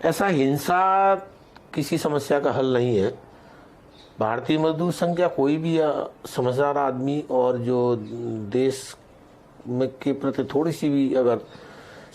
ऐसा हिंसा किसी समस्या का हल नहीं है। भारतीय मजदूर संघ या कोई भी समझदार आदमी और जो देश में के प्रति थोड़ी सी भी अगर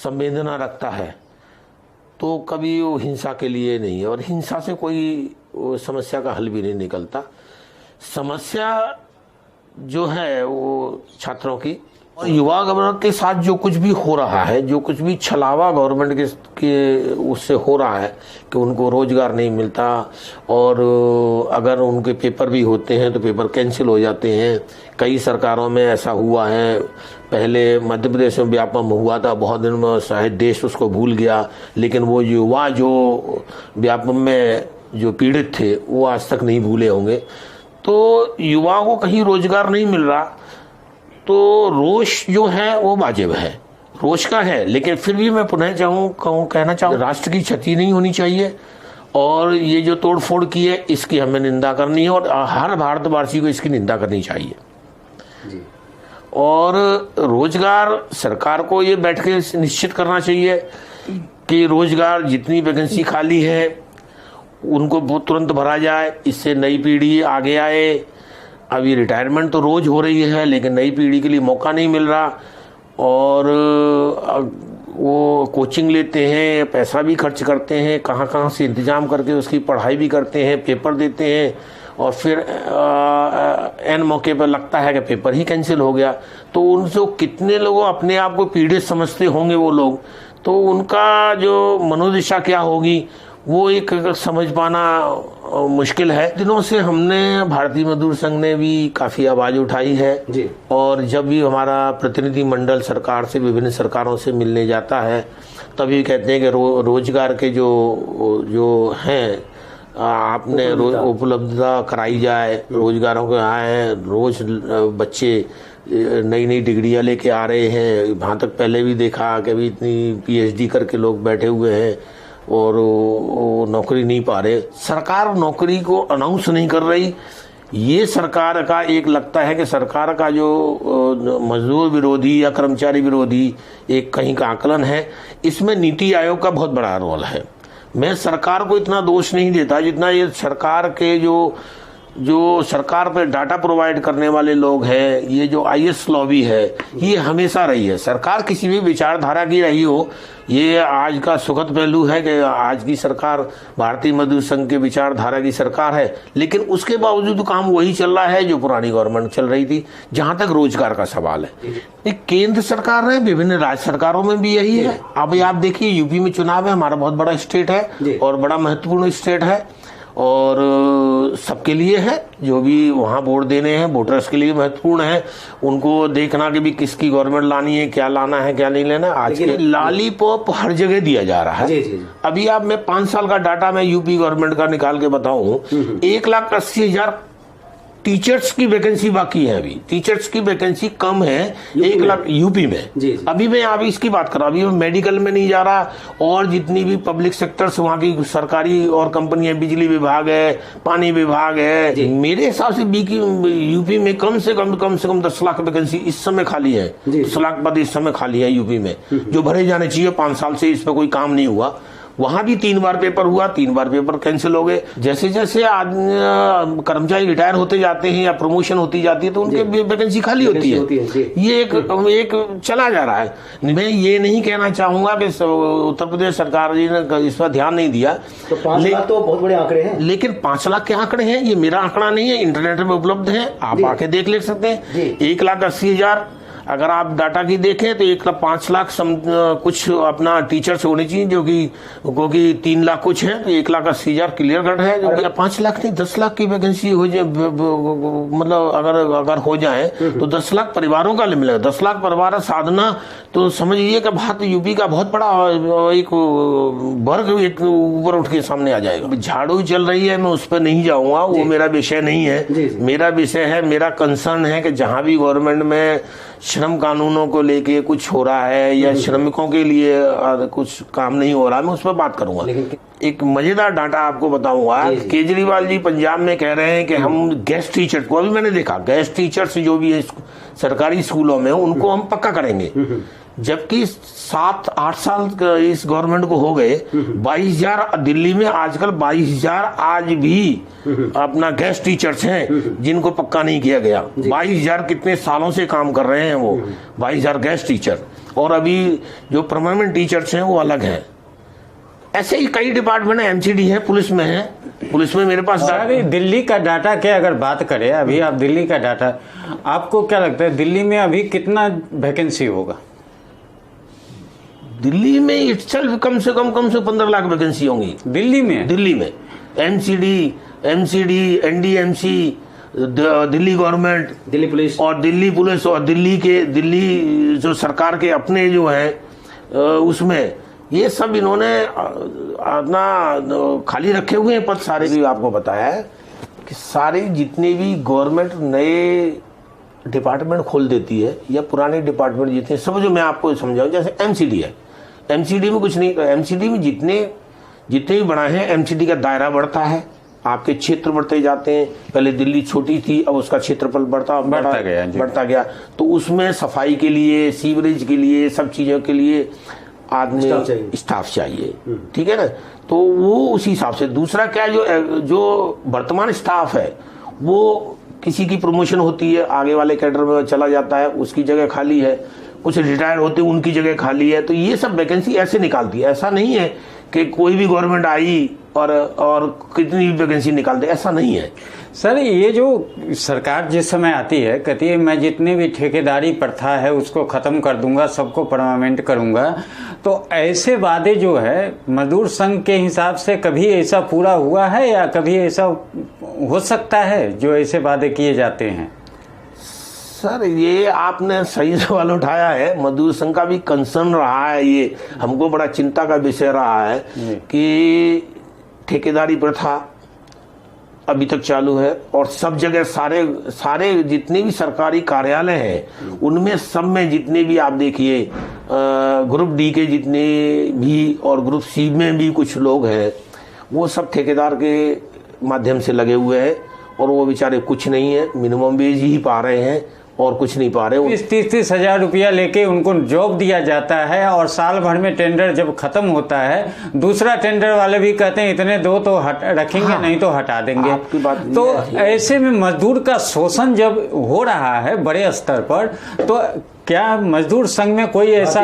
संवेदना रखता है तो कभी वो हिंसा के लिए नहीं है, और हिंसा से कोई समस्या का हल भी नहीं निकलता। समस्या जो है वो छात्रों की और युवा गवर्नमेंट के साथ जो कुछ भी हो रहा है, जो कुछ भी छलावा गवर्नमेंट के उससे हो रहा है कि उनको रोजगार नहीं मिलता, और अगर उनके पेपर भी होते हैं तो पेपर कैंसिल हो जाते हैं। कई सरकारों में ऐसा हुआ है। पहले मध्य प्रदेश में व्यापम हुआ था, बहुत दिन में शायद देश उसको भूल गया, लेकिन वो युवा जो व्यापम में जो पीड़ित थे वो आज तक नहीं भूले होंगे। तो युवाओं को कहीं रोजगार नहीं मिल रहा तो रोष जो है वो वाजिब है, रोष का है। लेकिन फिर भी मैं पुनः कहना चाहूँ राष्ट्र की क्षति नहीं होनी चाहिए, और ये जो तोड़फोड़ की है इसकी हमें निंदा करनी है, और हर भारतवासी को इसकी निंदा करनी चाहिए जी। और रोजगार सरकार को ये बैठ के निश्चित करना चाहिए कि रोजगार जितनी वैकेंसी खाली है उनको तुरंत भरा जाए, इससे नई पीढ़ी आगे आए। अभी रिटायरमेंट तो रोज हो रही है लेकिन नई पीढ़ी के लिए मौका नहीं मिल रहा, और वो कोचिंग लेते हैं, पैसा भी खर्च करते हैं, कहाँ कहाँ से इंतजाम करके उसकी पढ़ाई भी करते हैं, पेपर देते हैं, और फिर एन मौके पर लगता है कि पेपर ही कैंसिल हो गया। तो उनसे कितने लोग अपने आप को पीड़ित समझते होंगे वो लोग, तो उनका जो मनोदशा क्या होगी वो एक समझ पाना मुश्किल है। दिनों से हमने भारतीय मजदूर संघ ने भी काफ़ी आवाज़ उठाई है जी। और जब भी हमारा प्रतिनिधि मंडल सरकार से, विभिन्न सरकारों से मिलने जाता है तभी कहते हैं कि रोजगार के जो हैं आपने उपलब्धता कराई जाए, रोजगारों के आए, रोज बच्चे नई नई डिग्रियां लेके आ रहे हैं। वहाँ तक पहले भी देखा कि अभी इतनी पीएचडी करके लोग बैठे हुए हैं और वो नौकरी नहीं पा रहे। सरकार नौकरी को अनाउंस नहीं कर रही। ये सरकार का एक लगता है कि सरकार का जो मजदूर विरोधी या कर्मचारी विरोधी एक कहीं का आकलन है, इसमें नीति आयोग का बहुत बड़ा रोल है। मैं सरकार को इतना दोष नहीं देता जितना ये सरकार के जो सरकार पे डाटा प्रोवाइड करने वाले लोग हैं, ये जो आईएस लॉबी है, ये हमेशा रही है। सरकार किसी भी विचारधारा की रही हो, ये आज का सुखद पहलू है कि आज की सरकार भारतीय मजदूर संघ के विचारधारा की सरकार है, लेकिन उसके बावजूद काम वही चल रहा है जो पुरानी गवर्नमेंट चल रही थी। जहां तक रोजगार का सवाल है, केंद्र सरकार है, विभिन्न राज्य सरकारों में भी यही है। अब आप देखिए यूपी में चुनाव है, हमारा बहुत बड़ा स्टेट है और बड़ा महत्वपूर्ण स्टेट है, और सबके लिए है। जो भी वहाँ वोट देने हैं वोटर्स के लिए महत्वपूर्ण है, उनको देखना कि भी किसकी गवर्नमेंट लानी है, क्या लाना है क्या नहीं लेना। आज के लॉलीपॉप हर जगह दिया जा रहा है। जी। अभी आप मैं 5 साल का डाटा मैं यूपी गवर्नमेंट का निकाल के बताऊं, 1,80,000 टीचर्स की वैकेंसी बाकी है। अभी टीचर्स की वैकेंसी कम है 1 लाख यूपी में। जी। अभी मैं अभी इसकी बात कर रहा हूँ, अभी मैं मेडिकल में नहीं जा रहा, और जितनी भी पब्लिक सेक्टर्स वहाँ की सरकारी और कंपनियां, बिजली विभाग है, पानी विभाग है, मेरे हिसाब से यूपी में कम से कम 10 लाख वैकेंसी इस समय खाली है। 10 लाख पद इस समय खाली है यूपी में, जो भरे जाने चाहिए। 5 साल से इस पर कोई काम नहीं हुआ। वहां भी 3 बार पेपर हुआ, 3 बार पेपर कैंसिल हो गए। जैसे जैसे कर्मचारी रिटायर होते जाते हैं या प्रमोशन होती जाती है तो उनके वैकेंसी खाली होती है। ये एक चला जा रहा है। मैं ये नहीं कहना चाहूंगा कि उत्तर प्रदेश सरकार जी ने इस पर ध्यान नहीं दिया, तो 5 लाख तो बहुत बड़े आंकड़े हैं। लेकिन 5 लाख के आंकड़े हैं, ये मेरा आंकड़ा नहीं है, इंटरनेट में उपलब्ध है, आप आके देख ले सकते हैं। 1,80,000 अगर आप डाटा की देखें तो 1,05 लाख कुछ अपना टीचर्स होने चाहिए, जो कि 3 लाख कुछ है, तो 1,80,000 क्लियर कट है। जो 5 लाख नहीं 10 लाख की वैकेंसी हो जाए, मतलब अगर हो जाए तो 10 लाख परिवारों का मिलेगा। 10 लाख परिवार साधना, तो समझिए कि भारत यूपी का बहुत बड़ा एक वर्ग एक ऊपर उठ के सामने आ जाएगा। झाड़ू चल रही है, मैं उस पर नहीं जाऊंगा, वो मेरा विषय नहीं है। मेरा विषय है, मेरा कंसर्न है कि जहां भी गवर्नमेंट में श्रम कानूनों को लेके कुछ हो रहा है या श्रमिकों के लिए कुछ काम नहीं हो रहा, मैं उस पर बात करूंगा। एक मजेदार डाटा आपको बताऊंगा। केजरीवाल जी पंजाब में कह रहे हैं कि हम गेस्ट टीचर को, अभी मैंने देखा गेस्ट टीचर्स जो भी है सरकारी स्कूलों में, उनको हम पक्का करेंगे। जबकि 7-8 साल इस गवर्नमेंट को हो गए। 22,000 दिल्ली में आजकल 22,000 आज भी अपना गेस्ट टीचर्स हैं जिनको पक्का नहीं किया गया। 22,000 कितने सालों से काम कर रहे हैं वो 22,000 गेस्ट टीचर, और अभी जो परमानेंट टीचर्स हैं वो अलग हैं। ऐसे ही कई डिपार्टमेंट है, एमसीडी है, पुलिस में है। पुलिस में मेरे पास दिल्ली का डाटा क्या अगर बात करें, अभी आप दिल्ली का डाटा, आपको क्या लगता है दिल्ली में अभी कितना वैकेंसी होगा? दिल्ली में इटसेल्फ कम से कम 15 लाख वैकेंसी होंगी दिल्ली में MCD, NDMC, Delhi government, Delhi police और दिल्ली जो सरकार के अपने जो है उसमें ये सब इन्होंने अपना खाली रखे हुए हैं पद सारे। भी आपको बताया है कि सारे जितने भी गवर्नमेंट नए डिपार्टमेंट खोल देती है या पुराने डिपार्टमेंट जितने सब, जो मैं आपको समझाऊं, जैसे एमसीडी है, एमसीडी में कुछ नहीं, एमसीडी में जितने भी बढ़ा है, एमसीडी का दायरा बढ़ता है, आपके क्षेत्र बढ़ते जाते हैं। पहले दिल्ली छोटी थी, अब उसका क्षेत्रफल बढ़ता गया। तो उसमें सफाई के लिए, सीवरेज के लिए, सब चीजों के लिए आदमी स्टाफ चाहिए, ठीक है ना। तो वो उसी हिसाब से। दूसरा क्या, जो वर्तमान स्टाफ है वो किसी की प्रमोशन होती है, आगे वाले कैडर में चला जाता है, उसकी जगह खाली है, कुछ रिटायर होते हैं उनकी जगह खाली है। तो ये सब वैकेंसी ऐसे निकालती है। ऐसा नहीं है कि कोई भी गवर्नमेंट आई और कितनी भी वैकेंसी निकाल दे, ऐसा नहीं है सर। ये जो सरकार जिस समय आती है, कहती है मैं जितने भी ठेकेदारी प्रथा है उसको खत्म कर दूंगा, सबको परमानेंट करूंगा, तो ऐसे वादे जो है मजदूर संघ के हिसाब से कभी ऐसा पूरा हुआ है या कभी ऐसा हो सकता है जो ऐसे वादे किए जाते हैं? सर ये आपने सही सवाल उठाया है। मजदूर संघ का भी कंसर्न रहा है, ये हमको बड़ा चिंता का विषय रहा है कि ठेकेदारी प्रथा अभी तक चालू है और सब जगह सारे जितने भी सरकारी कार्यालय हैं उनमें सब में जितने भी आप देखिए ग्रुप डी के जितने भी और ग्रुप सी में भी कुछ लोग हैं वो सब ठेकेदार के माध्यम से लगे हुए हैं और वो बेचारे कुछ नहीं है, मिनिमम वेज ही पा रहे हैं और कुछ नहीं पा रहे। 30 हजार रुपया लेके उनको जॉब दिया जाता है और साल भर में टेंडर जब खत्म होता है दूसरा टेंडर वाले भी कहते हैं इतने दो तो रखेंगे, हाँ, नहीं तो हटा देंगे। आपकी बात तो ऐसे में मजदूर का शोषण जब हो रहा है बड़े स्तर पर, तो क्या मजदूर संघ में कोई ऐसा,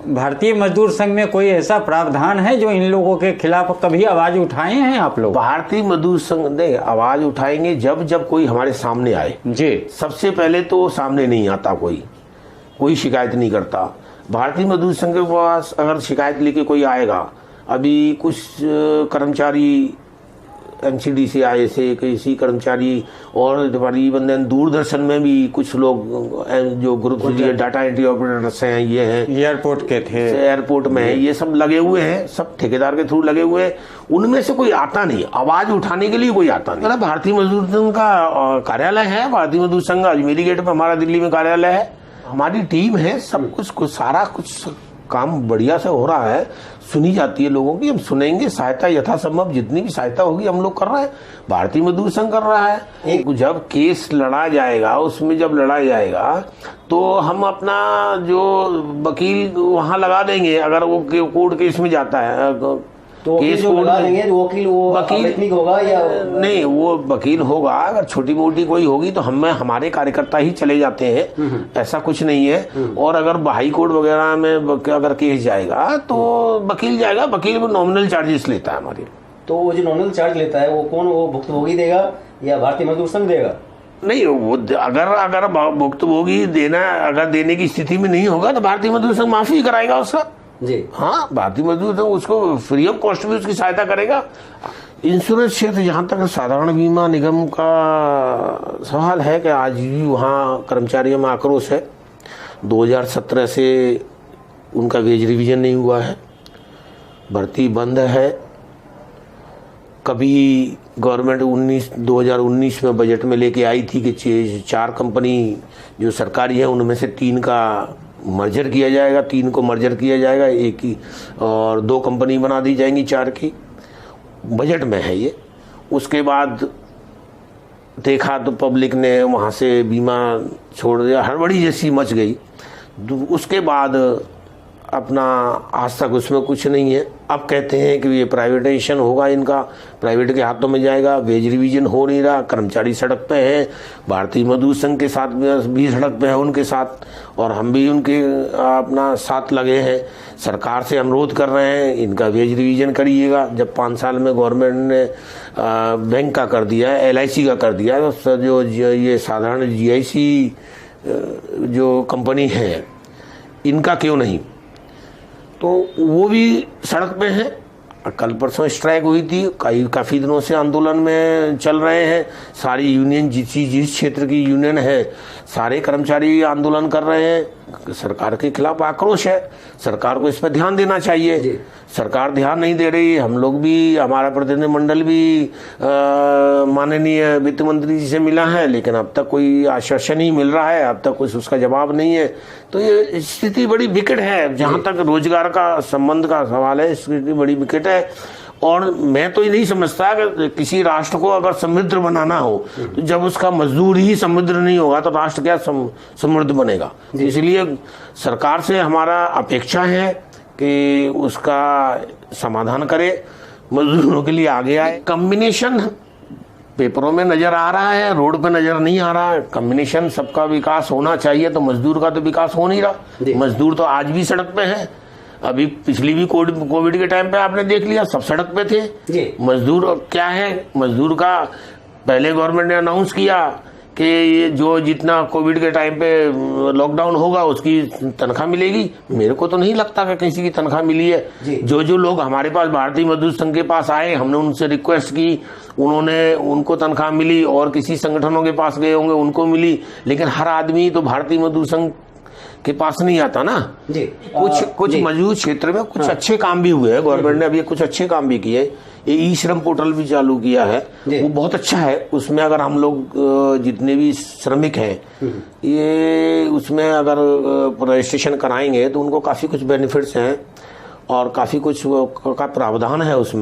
भारतीय मजदूर संघ में कोई ऐसा प्रावधान है जो इन लोगों के खिलाफ कभी आवाज उठाए हैं आप लोग? भारतीय मजदूर संघ ने आवाज उठाएंगे जब कोई हमारे सामने आए जी। सबसे पहले तो सामने नहीं आता, कोई शिकायत नहीं करता। भारतीय मजदूर संघ के पास अगर शिकायत लेके कोई आएगा, अभी कुछ कर्मचारी एमसीडी से आए थे, किसी कर्मचारी और दूरदर्शन में भी कुछ लोग जो ग्रुप डाटा एंट्री ऑपरेटर्स हैं, ये हैं, एयरपोर्ट के थे, एयरपोर्ट में है, ये सब लगे हुए हैं, सब ठेकेदार के थ्रू लगे हुए हैं। उनमें से कोई आता नहीं, आवाज उठाने के लिए कोई आता नहीं। भारतीय मजदूर संघ का कार्यालय है, भारतीय मजदूर संघ अजमेरी गेट पे हमारा दिल्ली में कार्यालय है, हमारी टीम है, सब कुछ सारा कुछ काम बढ़िया से हो रहा है, सुनी जाती है लोगों की। हम सुनेंगे, सहायता यथासंभव जितनी भी सहायता होगी हम लोग कर रहे हैं, भारतीय मजदूर संघ कर रहा है। जब केस लड़ा जाएगा, उसमें जब लड़ा जाएगा तो हम अपना जो वकील वहां लगा देंगे। अगर वो कोर्ट केस में जाता है तो केस लगा देंगे, वकील होगा या नहीं, वो वकील होगा। अगर छोटी मोटी कोई होगी तो हमारे कार्यकर्ता ही चले जाते हैं, ऐसा कुछ नहीं है। और अगर हाई कोर्ट वगैरह में अगर केस जाएगा तो वकील जाएगा, वकील वो नॉमिनल चार्जेस लेता है हमारे। तो वो जो नॉमिनल चार्ज लेता है वो कौन, वो भुक्तभोगी देगा या भारतीय मजदूर संघ देगा? नहीं, वो अगर भुक्तभोगी अगर देने की स्थिति में नहीं होगा तो भारतीय मजदूर संघ माफी कराएगा उसका जी। हाँ, भारतीय मजदूर संघ उसको फ्री ऑफ कॉस्ट भी उसकी सहायता करेगा। इंश्योरेंस क्षेत्र, जहाँ तक साधारण बीमा निगम का सवाल है कि आज भी वहाँ कर्मचारियों में आक्रोश है। 2017 से उनका वेज रिवीजन नहीं हुआ है, भर्ती बंद है। कभी गवर्नमेंट 2019 में बजट में लेके आई थी कि 4 कंपनी जो सरकारी है उनमें से 3 का मर्जर किया जाएगा, 3 को मर्जर किया जाएगा, 1 ही और 2 कंपनी बना दी जाएंगी 4 की। बजट में है ये। उसके बाद देखा तो पब्लिक ने वहाँ से बीमा छोड़ दिया, हड़बड़ी जैसी मच गई। उसके बाद अपना आज तक उसमें कुछ नहीं है। अब कहते हैं कि ये प्राइवेटाइजेशन होगा, इनका प्राइवेट के हाथों में जाएगा। वेज रिवीजन हो नहीं रहा, कर्मचारी सड़क पे हैं, भारतीय मजदूर संघ के साथ भी सड़क पे है उनके साथ, और हम भी उनके अपना साथ लगे हैं। सरकार से अनुरोध कर रहे हैं इनका वेज रिवीजन करिएगा। जब 5 साल में गवर्नमेंट ने बैंक का कर दिया है, LIC का कर दिया है, तो जो ये साधारण GIC जो कंपनी है इनका क्यों नहीं? तो वो भी सड़क पे हैं। कल परसों स्ट्राइक हुई थी, काफ़ी दिनों से आंदोलन में चल रहे हैं। सारी यूनियन जिस क्षेत्र की यूनियन है सारे कर्मचारी आंदोलन कर रहे हैं। सरकार के खिलाफ आक्रोश है, सरकार को इस पर ध्यान देना चाहिए। सरकार ध्यान नहीं दे रही। हम लोग भी, हमारा प्रतिनिधिमंडल भी माननीय वित्त मंत्री जी से मिला है, लेकिन अब तक कोई आश्वासन नहीं मिल रहा है, अब तक कुछ उसका जवाब नहीं है। तो ये स्थिति बड़ी विकट है। जहाँ तक रोजगार का संबंध का सवाल है, स्थिति बड़ी विकट है। और मैं तो ये नहीं समझता कि किसी राष्ट्र को अगर समृद्ध बनाना हो तो जब उसका मजदूर ही समृद्ध नहीं होगा तो राष्ट्र क्या समृद्ध बनेगा। इसलिए सरकार से हमारा अपेक्षा है कि उसका समाधान करे, मजदूरों के लिए आगे आए। कॉम्बिनेशन पेपरों में नजर आ रहा है, रोड पे नजर नहीं आ रहा है। कॉम्बिनेशन सबका विकास होना चाहिए, तो मजदूर का तो विकास हो नहीं रहा। मजदूर तो आज भी सड़क पे है। अभी पिछली भी कोविड के टाइम पे आपने देख लिया, सब सड़क पे थे। मजदूर क्या है, मजदूर का पहले गवर्नमेंट ने अनाउंस किया कि ये जो जितना कोविड के टाइम पे लॉकडाउन होगा उसकी तनख्वाह मिलेगी। मेरे को तो नहीं लगता कि किसी की तनख्वाह मिली है। जो लोग हमारे पास भारतीय मजदूर संघ के पास आए, हमने उनसे रिक्वेस्ट की, उनको तनख्वाह मिली, और किसी संगठनों के पास गए होंगे उनको मिली। लेकिन हर आदमी तो भारतीय मजदूर संघ के पास नहीं आता ना। कुछ मजदूर क्षेत्र में कुछ अच्छे काम भी हुए हैं। गवर्नमेंट ने अभी कुछ अच्छे काम भी किए। ये ई-श्रम पोर्टल भी चालू किया है, वो बहुत अच्छा है। उसमें अगर हम लोग जितने भी श्रमिक हैं ये उसमें अगर रजिस्ट्रेशन कराएंगे तो उनको काफी कुछ बेनिफिट्स हैं और काफी कुछ का प्रावधान है उसमें।